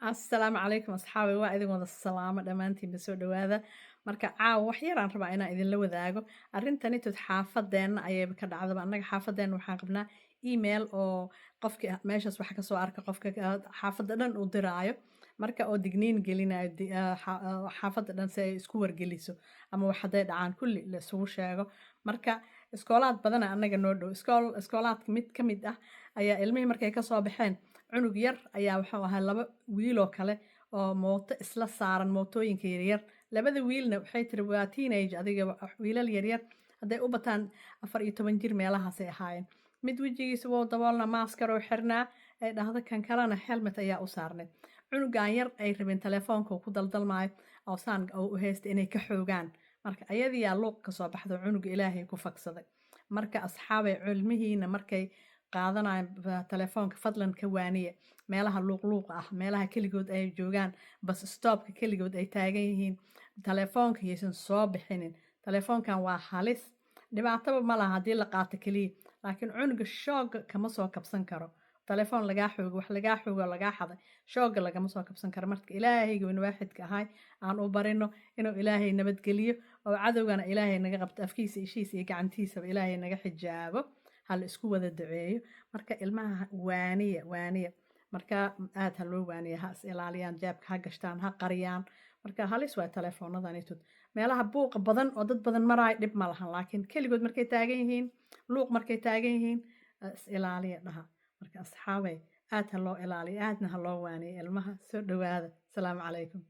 Assalaamu calaykum asxaabi waa idin wada salaamo dhammaantiinba soo dhawaada marka caawa wax yaraan rabaa inaan idinla wadaago arrintani tud xaafadeenna ayayba ka dhacdaba annaga xaafadeenna waxaan qabnaa email oo qofki meeshaas wax kasoo arka qofka xaafadda dhan uu diraayo marka oo digniin gelinayo xaafadda dhan si ay isku wargeliso ama wax hadday dhacaan kulli la isugu sheego marka iskoolaad badana annaga noo dhow iskoolaadka mid ka mid ah ayaa ilmihii markay kasoo baxeen cunug yar ayaa wuxuu ahaa laba wiil oo kale oo mooto isla saaran mootooyinka yaryar labada wiilna waxay tiri waa teenage adiga wiilal yaryar hadday u bataan 14 jir meelahaasay ahaayeen mid wejigiisa wuu daboolna maaskar oo xirnaa ay dhahdo kan kalena helmet ayaa u saarnay cunugan yar ay rabeen telefoonka uu ku daldalmaayo awsaan u haysta inay ka xoogaan marka ayadiyaa luuq ka soo baxdo cunuga ilaahay ku faksaday marka asxaabay cilmihiina markay qaadanayaan telefoonka fadlan ka waaniye meelaha luuqluuqa ah meelaha keligood ay joogaan bas stoopka keligood ay taagan yihiin telefoonka yaysan soo bixinin telefoonkan waa halis dhibaataba ma laha haddii la qaato keliya laakiin cunuga shooga kama soo kabsan karo telefoon lagaa xoogo wax lagaa xoogo lagaa xaday shooga lagama soo kabsan karo marka ilaahayga wayna waaxidka ahay aan u barino inuu ilaahay nabadgeliyo oo cadowgana ilaahay naga qabto afkiisa ishiisa iyo gacantiisaba ilaahay naga xijaabo hal isku wada duceeyo marka ilmaha waaniya marka aad ha loo waaniya ha is ilaaliyaan jaabka ha gashtaan ha qariyaan marka halis waa telefoonadanitud meelaha buuqa badan oo dad badan maraay dhib ma lahan laakiin keligood markay taagan yihiin luuq markay taagan yihiin is ilaaliya dhaha marka asxaabay aad ha loo ilaaliyo aadna ha loo waaniyo ilmaha soo dhawaada asalaamu calaykum